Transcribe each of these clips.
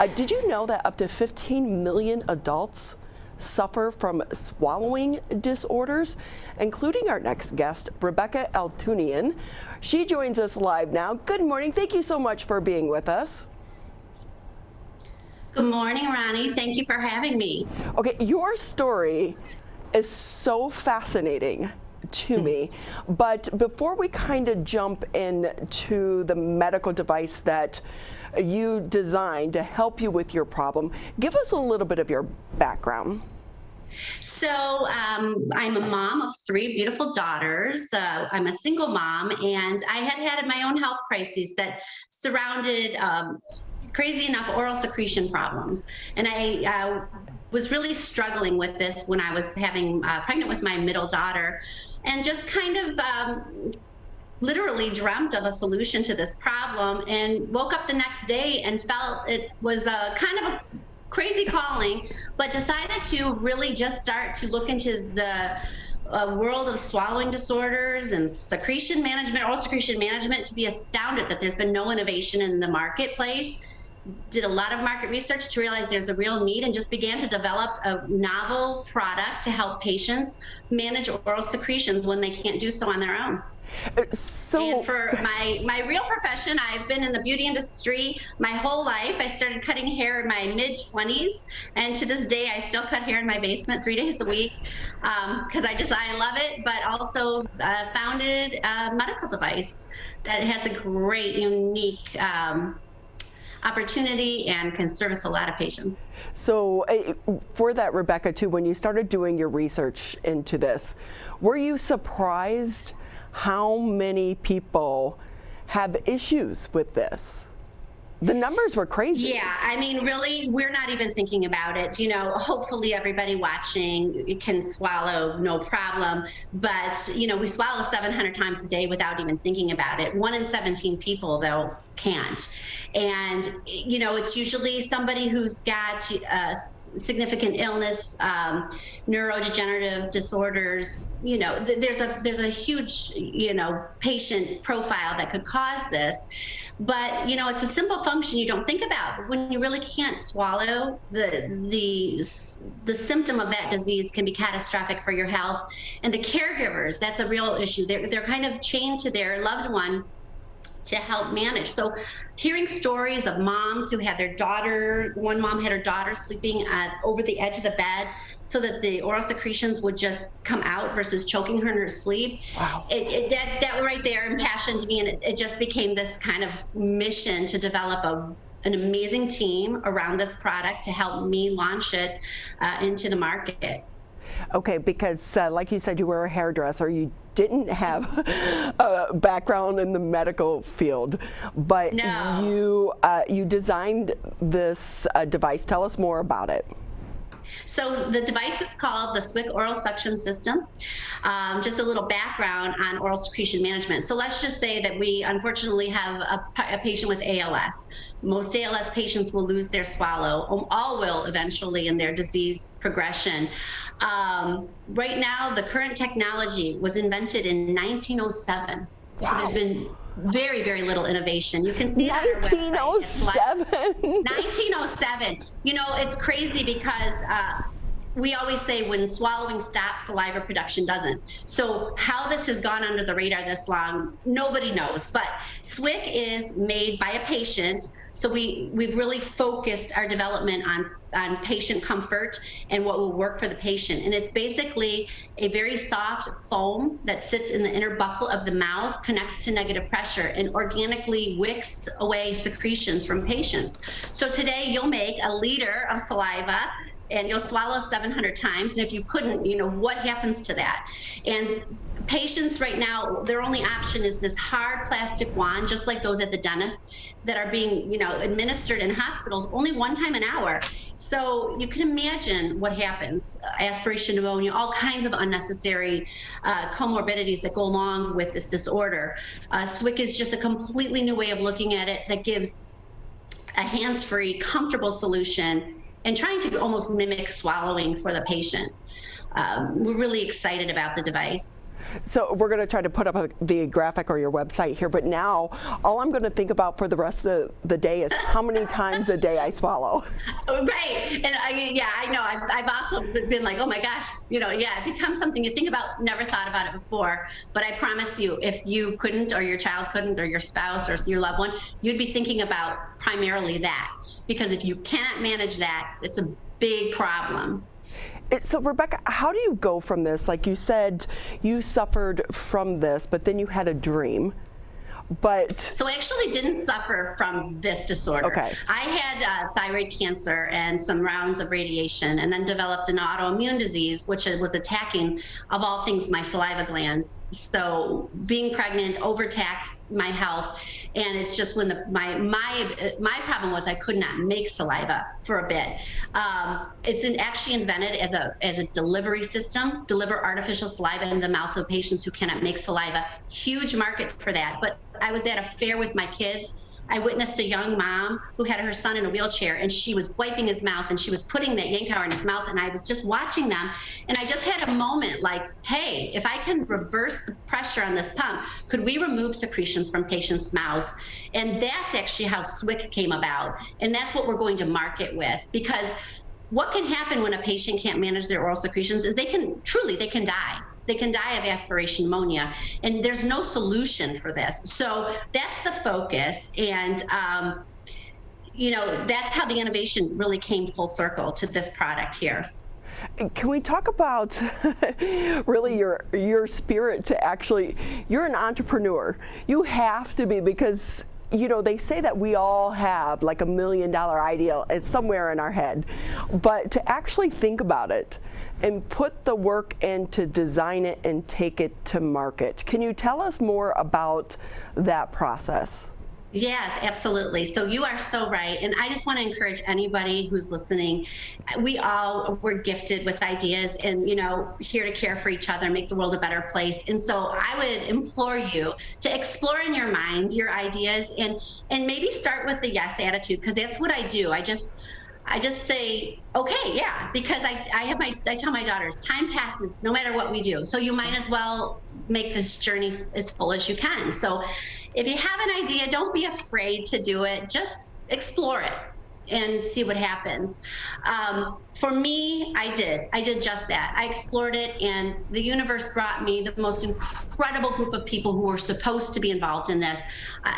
Did you know that up to 15 million adults suffer from swallowing disorders, including our next guest, Rebecca Altunian. She joins us live now. Good morning. Thank you so much for being with us. Good morning, Ronnie. Thank you for having me. Okay, your story is so fascinating to me, but before we kind of jump into the medical device that you designed to help you with your problem, give us a little bit of your background. So I'm a mom of 3 beautiful daughters. I'm a single mom, and I had my own health crises that surrounded, crazy enough, oral secretion problems. And I was really struggling with this when I was pregnant with my middle daughter, and just kind of literally dreamt of a solution to this problem, and woke up the next day and felt it was kind of a crazy calling, but decided to really just start to look into the world of swallowing disorders and secretion management, oral secretion management, to be astounded that there's been no innovation in the marketplace. Did a lot of market research to realize there's a real need, and just began to develop a novel product to help patients manage oral secretions when they can't do so on their own. And for my real profession, I've been in the beauty industry my whole life. I started cutting hair in my mid-20s, and to this day I still cut hair in my basement 3 days a week because I love it, but also founded a medical device that has a great, unique opportunity and can service a lot of patients. So for that, Rebecca, too, when you started doing your research into this, were you surprised how many people have issues with this? The numbers were crazy. Yeah, I mean, really, we're not even thinking about it. You know, hopefully everybody watching can swallow no problem, but, you know, we swallow 700 times a day without even thinking about it. 1 in 17 people, though, can't. And, you know, it's usually somebody who's got significant illness, neurodegenerative disorders. You know, there's a huge, you know, patient profile that could cause this. But, you know, it's a simple function you don't think about. But when you really can't swallow, the symptom of that disease can be catastrophic for your health. And the caregivers, that's a real issue. They're kind of chained to their loved one to help manage. So hearing stories of moms who had their daughter, one mom had her daughter sleeping over the edge of the bed so that the oral secretions would just come out versus choking her in her sleep. Wow. That right there impassioned me, and it just became this kind of mission to develop an amazing team around this product to help me launch it into the market. Okay, because like you said, you were a hairdresser. You didn't have a background in the medical field, but no. You designed this device. Tell us more about it. So the device is called the SWIK oral suction system. Just a little background on oral secretion management. So let's just say that we unfortunately have a patient with ALS. Most ALS patients will lose their swallow. All will eventually in their disease progression. Right now, the current technology was invented in 1907. Wow. So there's been very, very little innovation. You can see it on our website. 1907. You know, it's crazy because we always say when swallowing stops, saliva production doesn't. So how this has gone under the radar this long, nobody knows. But SWIK is made by a patient. So we've really focused our development on patient comfort and what will work for the patient. And it's basically a very soft foam that sits in the inner buccal of the mouth, connects to negative pressure, and organically wicks away secretions from patients. So today you'll make a liter of saliva and you'll swallow 700 times. And if you couldn't, you know, what happens to that? And patients right now, their only option is this hard plastic wand, just like those at the dentist, that are being, you know, administered in hospitals only 1 time an hour. So you can imagine what happens. Aspiration pneumonia, all kinds of unnecessary comorbidities that go along with this disorder. SWIK is just a completely new way of looking at it that gives a hands-free, comfortable solution and trying to almost mimic swallowing for the patient. We're really excited about the device. So we're going to try to put up the graphic or your website here, but now all I'm going to think about for the rest of the day is how many times a day I swallow. Right. And I know. I've also been like, oh my gosh, it becomes something you think about, never thought about it before. But I promise you, if you couldn't, or your child couldn't, or your spouse or your loved one, you'd be thinking about primarily that. Because if you cannot manage that, it's a big problem. So Rebecca, how do you go from this? Like you said, you suffered from this, but then you had a dream. So I actually didn't suffer from this disorder. Okay. I had thyroid cancer and some rounds of radiation, and then developed an autoimmune disease, which was attacking, of all things, my saliva glands. So being pregnant overtaxed my health, and it's just when my problem was I could not make saliva for a bit. It's actually invented as a delivery system, deliver artificial saliva in the mouth of patients who cannot make saliva. Huge market for that. But I was at a fair with my kids. I witnessed a young mom who had her son in a wheelchair, and she was wiping his mouth, and she was putting that Yankauer in his mouth, and I was just watching them, and I just had a moment like, hey, if I can reverse the pressure on this pump, could we remove secretions from patients' mouths? And that's actually how SWIK came about, and that's what we're going to market with, because what can happen when a patient can't manage their oral secretions is they can die. They can die of aspiration pneumonia, and there's no solution for this. So that's the focus, and that's how the innovation really came full circle to this product here. Can we talk about really your spirit to actually, you're an entrepreneur. You have to be, because they say that we all have like $1 million idea. It's somewhere in our head. But to actually think about it and put the work in to design it and take it to market. Can you tell us more about that process? Yes, absolutely. So you are so right. And I just want to encourage anybody who's listening. We're gifted with ideas and, here to care for each other, make the world a better place. And so I would implore you to explore in your mind your ideas and maybe start with the yes attitude, because that's what I do. I just say, okay, yeah, because I tell my daughters, time passes no matter what we do. So you might as well make this journey as full as you can. So if you have an idea, don't be afraid to do it. Just explore it and see what happens. For me, I did just that. I explored it, and the universe brought me the most incredible group of people who were supposed to be involved in this.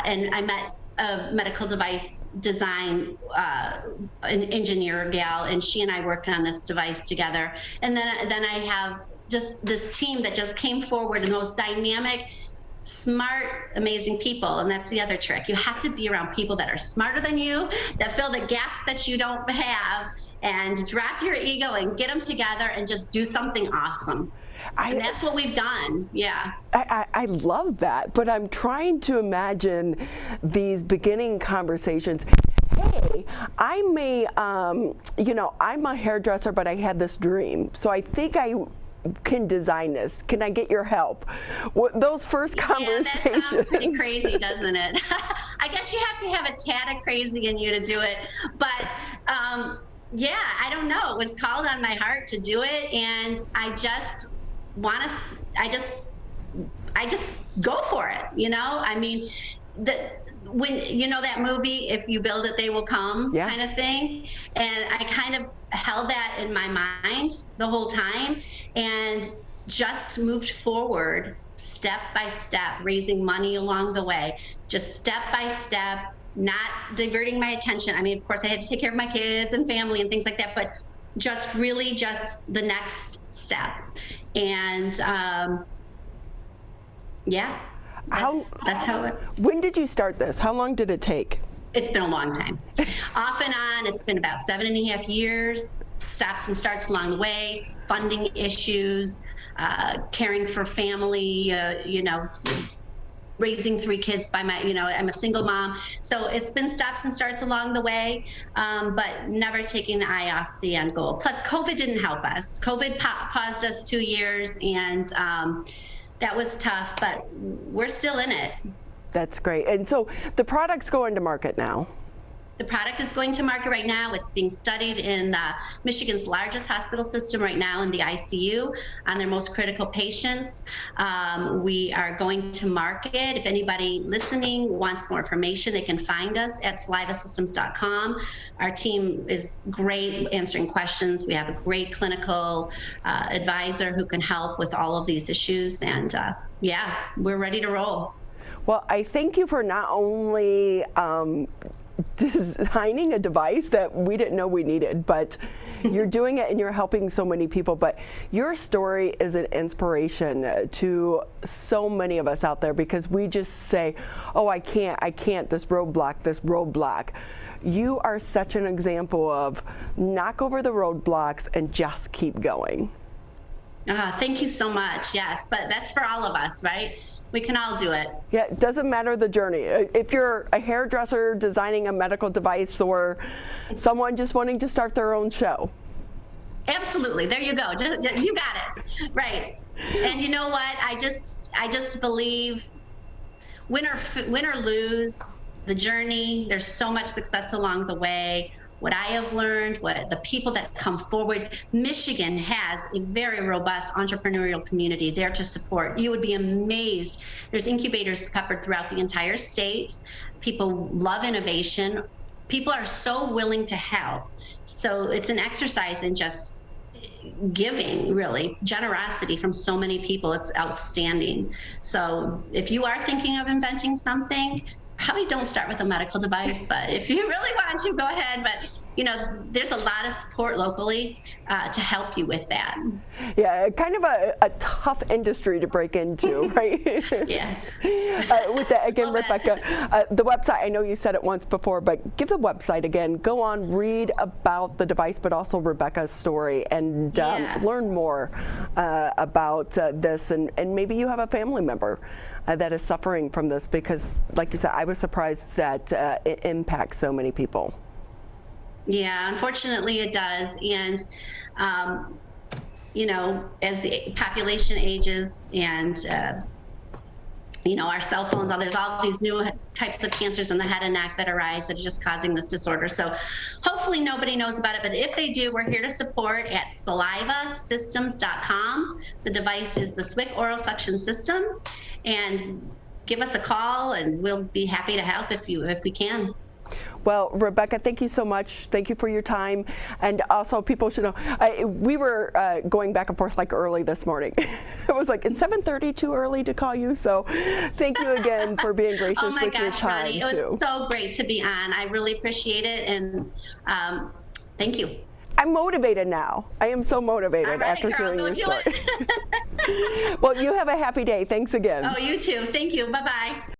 And I met a medical device design an engineer gal, and she and I worked on this device together. And then I have just this team that just came forward, the most dynamic, smart, amazing people. And that's the other trick. You have to be around people that are smarter than you, that fill the gaps that you don't have, and drop your ego and get them together and just do something awesome. And that's what we've done. Yeah. I love that, but I'm trying to imagine these beginning conversations. Hey, I may, I'm a hairdresser, but I had this dream. So I think I can design this. Can I get your help? Those first conversations. Yeah, that sounds pretty crazy, doesn't it? I guess you have to have a tad of crazy in you to do it. But yeah, I don't know. It was called on my heart to do it, and I just go for it. I mean, when that movie, if you build it, they will come, yeah, kind of thing. And I kind of held that in my mind the whole time and just moved forward step by step, raising money along the way, just step by step, not diverting my attention. I mean, of course, I had to take care of my kids and family and things like that, but just really just the next step. And yeah, that's how it. When did you start this? How long did it take? It's been a long time. Off and on, it's been about 7.5 years, stops and starts along the way, funding issues, caring for family, raising 3 kids by I'm a single mom. So it's been stops and starts along the way, but never taking the eye off the end goal. Plus, COVID didn't help us. COVID paused us 2 years, and that was tough, but we're still in it. That's great. And so the product's going to market now. The product is going to market right now. It's being studied in Michigan's largest hospital system right now in the ICU on their most critical patients. We are going to market. If anybody listening wants more information, they can find us at salivasystems.com. Our team is great answering questions. We have a great clinical advisor who can help with all of these issues. And yeah, we're ready to roll. Well, I thank you for not only designing a device that we didn't know we needed, but you're doing it and you're helping so many people. But your story is an inspiration to so many of us out there, because we just say, oh, I can't, this roadblock. You are such an example of knock over the roadblocks and just keep going. Thank you so much. Yes, but that's for all of us, right? We can all do it. Yeah, it doesn't matter the journey. If you're a hairdresser designing a medical device, or someone just wanting to start their own show. Absolutely. There you go. You got it. Right. And you know what? I just believe win or lose, the journey, there's so much success along the way. What I have learned, what the people that come forward, Michigan has a very robust entrepreneurial community there to support. You would be amazed. There's incubators peppered throughout the entire state. People love innovation. People are so willing to help. So it's an exercise in just giving, really, generosity from so many people. It's outstanding. So if you are thinking of inventing something, probably don't start with a medical device, but if you really want to, go ahead. But you know, there's a lot of support locally to help you with that. Yeah, kind of a tough industry to break into, right? Yeah. With that, again, Rebecca, the website, I know you said it once before, but give the website again. Go on, read about the device, but also Rebecca's story, and learn more about this. And maybe you have a family member that is suffering from this, because, like you said, I was surprised that it impacts so many people. Yeah, unfortunately it does. And, you know, as the population ages and, you know, our cell phones, there's all these new types of cancers in the head and neck that arise that are just causing this disorder. So hopefully nobody knows about it, but if they do, we're here to support at salivasystems.com. The device is the SWIK oral suction system, and give us a call and we'll be happy to help if we can. Well, Rebecca, thank you so much. Thank you for your time. And also, people should know, we were going back and forth like early this morning. It was like, is 7:30 too early to call you? So thank you again for being gracious with your time. Ronnie, it was so great to be on. I really appreciate it. And thank you. I'm motivated now. I am so motivated after hearing your story. Well, you have a happy day. Thanks again. Oh, you too. Thank you. Bye-bye.